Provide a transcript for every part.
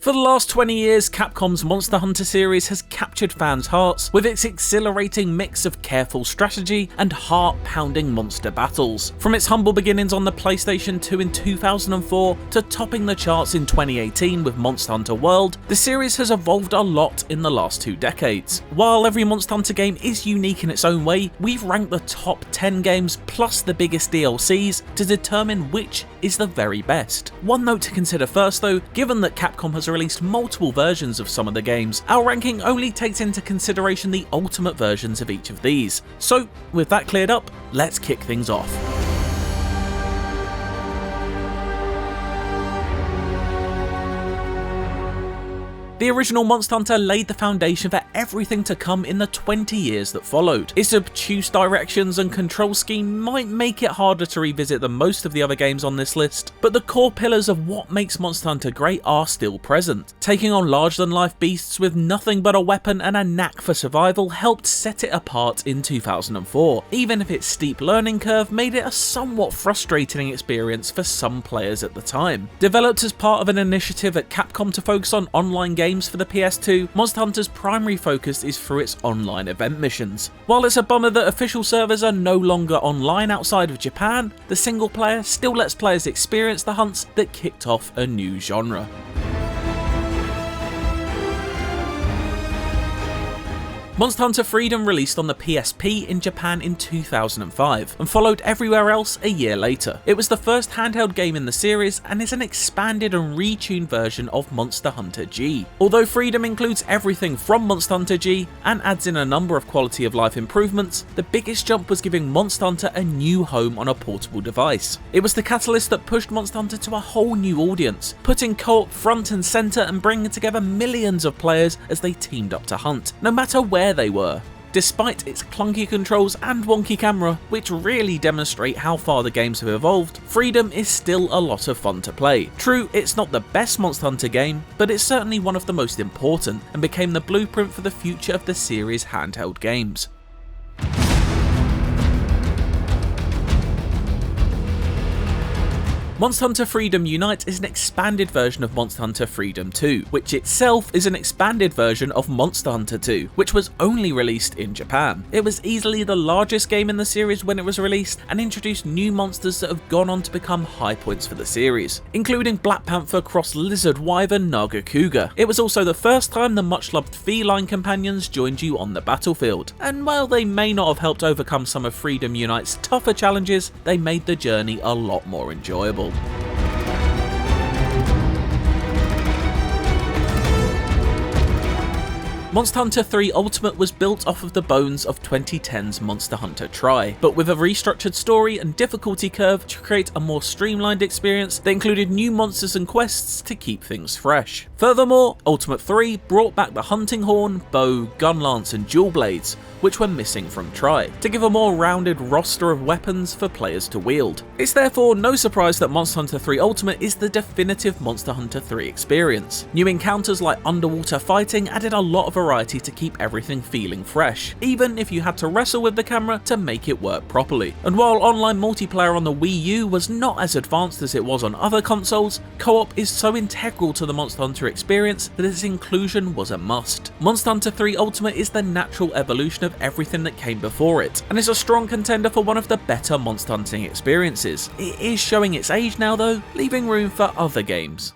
For the last 20 years, Capcom's Monster Hunter series has captured fans' hearts with its exhilarating mix of careful strategy and heart-pounding monster battles. From its humble beginnings on the PlayStation 2 in 2004 to topping the charts in 2018 with Monster Hunter World, the series has evolved a lot in the last 2 decades. While every Monster Hunter game is unique in its own way, we've ranked the top 10 games plus the biggest DLCs to determine which is the very best. One note to consider first though, given that Capcom has released multiple versions of some of the games, our ranking only takes into consideration the ultimate versions of each of these. So with that cleared up, let's kick things off. The original Monster Hunter laid the foundation for everything to come in the 20 years that followed. Its obtuse directions and control scheme might make it harder to revisit than most of the other games on this list, but the core pillars of what makes Monster Hunter great are still present. Taking on larger-than-life beasts with nothing but a weapon and a knack for survival helped set it apart in 2004, even if its steep learning curve made it a somewhat frustrating experience for some players at the time. Developed as part of an initiative at Capcom to focus on online games for the PS2, Monster Hunter's primary focus is through its online event missions. While it's a bummer that official servers are no longer online outside of Japan, the single player still lets players experience the hunts that kicked off a new genre. Monster Hunter Freedom released on the PSP in Japan in 2005 and followed everywhere else a year later. It was the first handheld game in the series and is an expanded and retuned version of Monster Hunter G. Although Freedom includes everything from Monster Hunter G and adds in a number of quality of life improvements, the biggest jump was giving Monster Hunter a new home on a portable device. It was the catalyst that pushed Monster Hunter to a whole new audience, putting co-op front and centre and bringing together millions of players as they teamed up to hunt, no matter where they were. Despite its clunky controls and wonky camera, which really demonstrate how far the games have evolved, Freedom is still a lot of fun to play. True, it's not the best Monster Hunter game, but it's certainly one of the most important and became the blueprint for the future of the series' handheld games. Monster Hunter Freedom Unite is an expanded version of Monster Hunter Freedom 2, which itself is an expanded version of Monster Hunter 2, which was only released in Japan. It was easily the largest game in the series when it was released and introduced new monsters that have gone on to become high points for the series, including Black Panther cross lizard wyvern Naga Cougar. It was also the first time the much-loved feline companions joined you on the battlefield, and while they may not have helped overcome some of Freedom Unite's tougher challenges, they made the journey a lot more enjoyable. Monster Hunter 3 Ultimate was built off of the bones of 2010's Monster Hunter Tri, but with a restructured story and difficulty curve to create a more streamlined experience that included new monsters and quests to keep things fresh. Furthermore, Ultimate 3 brought back the hunting horn, bow, gun lance and dual blades, which were missing from Tri, to give a more rounded roster of weapons for players to wield. It's therefore no surprise that Monster Hunter 3 Ultimate is the definitive Monster Hunter 3 experience. New encounters like underwater fighting added a lot of variety to keep everything feeling fresh, even if you had to wrestle with the camera to make it work properly. And while online multiplayer on the Wii U was not as advanced as it was on other consoles, co-op is so integral to the Monster Hunter experience that its inclusion was a must. Monster Hunter 3 Ultimate is the natural evolution of everything that came before it, and is a strong contender for one of the better monster hunting experiences. It is showing its age now though, leaving room for other games.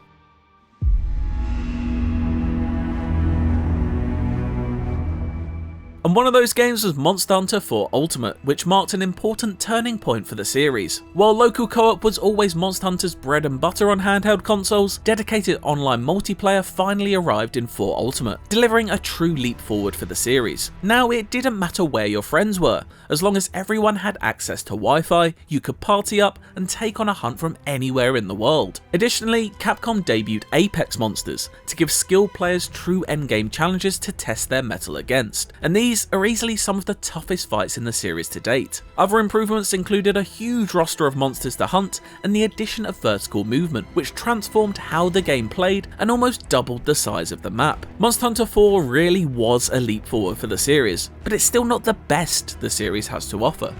And one of those games was Monster Hunter 4 Ultimate, which marked an important turning point for the series. While local co-op was always Monster Hunter's bread and butter on handheld consoles, dedicated online multiplayer finally arrived in 4 Ultimate, delivering a true leap forward for the series. Now it didn't matter where your friends were, as long as everyone had access to Wi-Fi, you could party up and take on a hunt from anywhere in the world. Additionally, Capcom debuted Apex Monsters to give skilled players true endgame challenges to test their mettle against, and these are easily some of the toughest fights in the series to date. Other improvements included a huge roster of monsters to hunt and the addition of vertical movement, which transformed how the game played and almost doubled the size of the map. Monster Hunter 4 really was a leap forward for the series, but it's still not the best the series has to offer.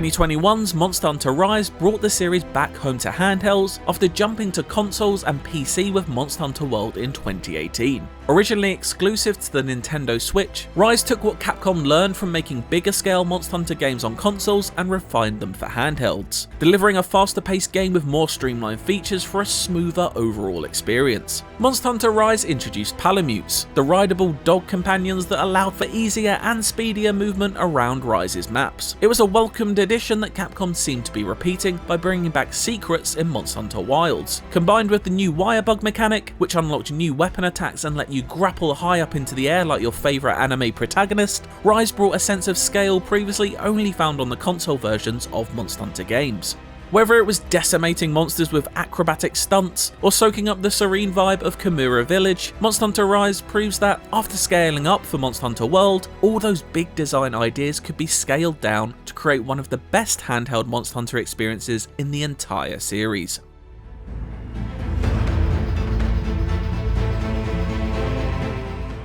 2021's Monster Hunter Rise brought the series back home to handhelds after jumping to consoles and PC with Monster Hunter World in 2018. Originally exclusive to the Nintendo Switch, Rise took what Capcom learned from making bigger scale Monster Hunter games on consoles and refined them for handhelds, delivering a faster paced game with more streamlined features for a smoother overall experience. Monster Hunter Rise introduced Palamutes, the rideable dog companions that allowed for easier and speedier movement around Rise's maps. It was a welcomed addition that Capcom seemed to be repeating by bringing back secrets in Monster Hunter Wilds. Combined with the new wire bug mechanic, which unlocked new weapon attacks and let you grapple high up into the air like your favourite anime protagonist, Rise brought a sense of scale previously only found on the console versions of Monster Hunter games. Whether it was decimating monsters with acrobatic stunts or soaking up the serene vibe of Kamura Village, Monster Hunter Rise proves that, after scaling up for Monster Hunter World, all those big design ideas could be scaled down to create one of the best handheld Monster Hunter experiences in the entire series.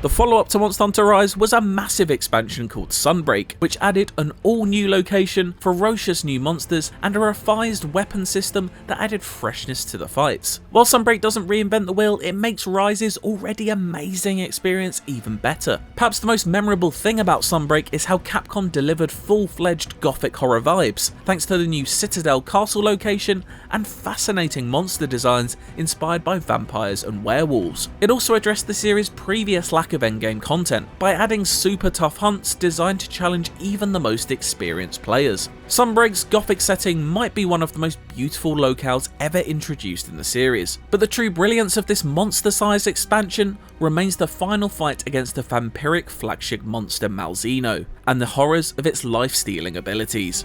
The follow-up to Monster Hunter Rise was a massive expansion called Sunbreak, which added an all-new location, ferocious new monsters, and a revised weapon system that added freshness to the fights. While Sunbreak doesn't reinvent the wheel, it makes Rise's already amazing experience even better. Perhaps the most memorable thing about Sunbreak is how Capcom delivered full-fledged gothic horror vibes, thanks to the new Citadel Castle location and fascinating monster designs inspired by vampires and werewolves. It also addressed the series' previous lack of endgame content by adding super tough hunts designed to challenge even the most experienced players. Sunbreak's gothic setting might be one of the most beautiful locales ever introduced in the series, but the true brilliance of this monster-sized expansion remains the final fight against the vampiric flagship monster Malzeno, and the horrors of its life-stealing abilities.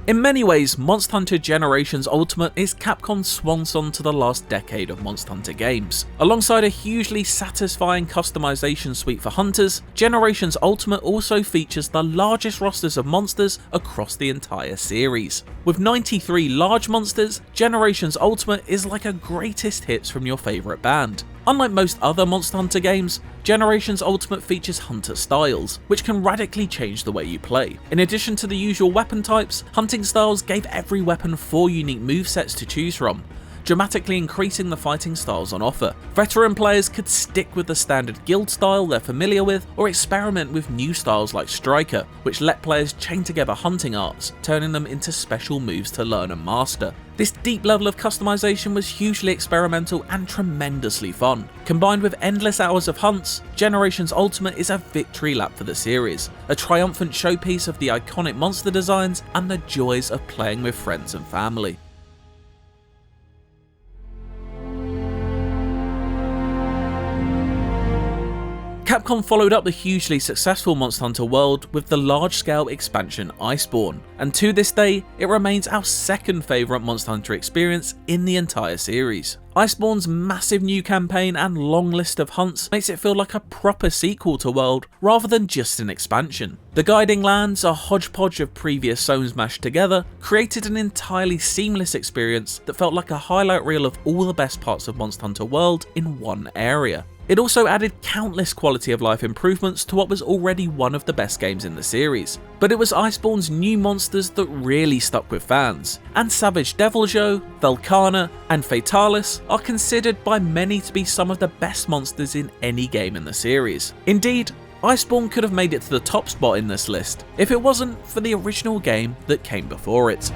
In many ways, Monster Hunter Generations Ultimate is Capcom's swan song to the last decade of Monster Hunter games. Alongside a hugely satisfying customization suite for hunters, Generations Ultimate also features the largest rosters of monsters across the entire series. With 93 large monsters, Generations Ultimate is like a greatest hits from your favourite band. Unlike most other Monster Hunter games, Generations Ultimate features hunter styles, which can radically change the way you play. In addition to the usual weapon types, hunting styles gave every weapon 4 unique movesets to choose from, dramatically increasing the fighting styles on offer. Veteran players could stick with the standard guild style they're familiar with, or experiment with new styles like Striker, which let players chain together hunting arts, turning them into special moves to learn and master. This deep level of customization was hugely experimental and tremendously fun. Combined with endless hours of hunts, Generations Ultimate is a victory lap for the series, a triumphant showpiece of the iconic monster designs and the joys of playing with friends and family. Capcom followed up the hugely successful Monster Hunter World with the large-scale expansion Iceborne, and to this day, it remains our second favourite Monster Hunter experience in the entire series. Iceborne's massive new campaign and long list of hunts makes it feel like a proper sequel to World, rather than just an expansion. The guiding lands, a hodgepodge of previous zones mashed together, created an entirely seamless experience that felt like a highlight reel of all the best parts of Monster Hunter World in one area. It also added countless quality of life improvements to what was already one of the best games in the series. But it was Iceborne's new monsters that really stuck with fans, and Savage Deviljho, Velkhana, and Fatalis are considered by many to be some of the best monsters in any game in the series. Indeed, Iceborne could have made it to the top spot in this list if it wasn't for the original game that came before it.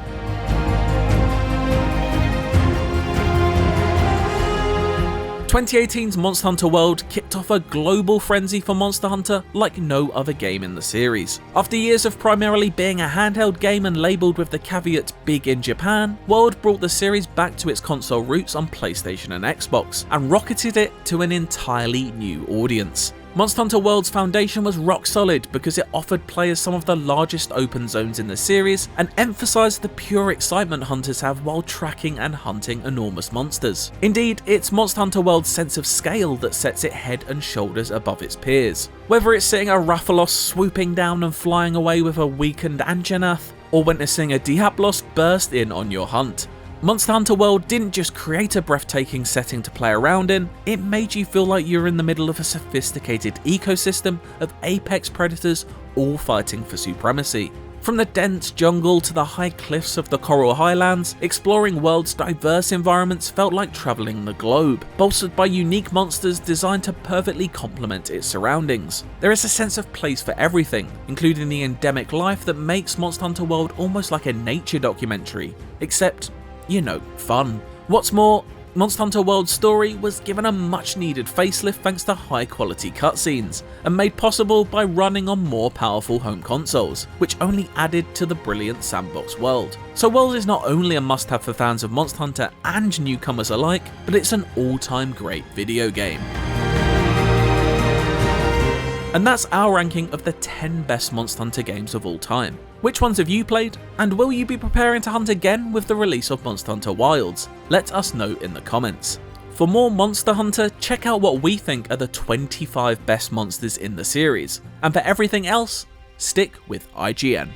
2018's Monster Hunter World kicked off a global frenzy for Monster Hunter like no other game in the series. After years of primarily being a handheld game and labelled with the caveat big in Japan, World brought the series back to its console roots on PlayStation and Xbox, and rocketed it to an entirely new audience. Monster Hunter World's foundation was rock solid because it offered players some of the largest open zones in the series and emphasised the pure excitement hunters have while tracking and hunting enormous monsters. Indeed, it's Monster Hunter World's sense of scale that sets it head and shoulders above its peers. Whether it's seeing a Rathalos swooping down and flying away with a weakened Anjanath, or witnessing a Diablos burst in on your hunt, Monster Hunter World didn't just create a breathtaking setting to play around in, it made you feel like you're in the middle of a sophisticated ecosystem of apex predators all fighting for supremacy. From the dense jungle to the high cliffs of the Coral Highlands, exploring world's diverse environments felt like travelling the globe, bolstered by unique monsters designed to perfectly complement its surroundings. There is a sense of place for everything, including the endemic life that makes Monster Hunter World almost like a nature documentary, except, you know, fun. What's more, Monster Hunter World's story was given a much needed facelift thanks to high quality cutscenes, and made possible by running on more powerful home consoles, which only added to the brilliant sandbox world. So World is not only a must have for fans of Monster Hunter and newcomers alike, but it's an all-time great video game. And that's our ranking of the 10 best Monster Hunter games of all time. Which ones have you played, and will you be preparing to hunt again with the release of Monster Hunter Wilds? Let us know in the comments. For more Monster Hunter, check out what we think are the 25 best monsters in the series, and for everything else, stick with IGN.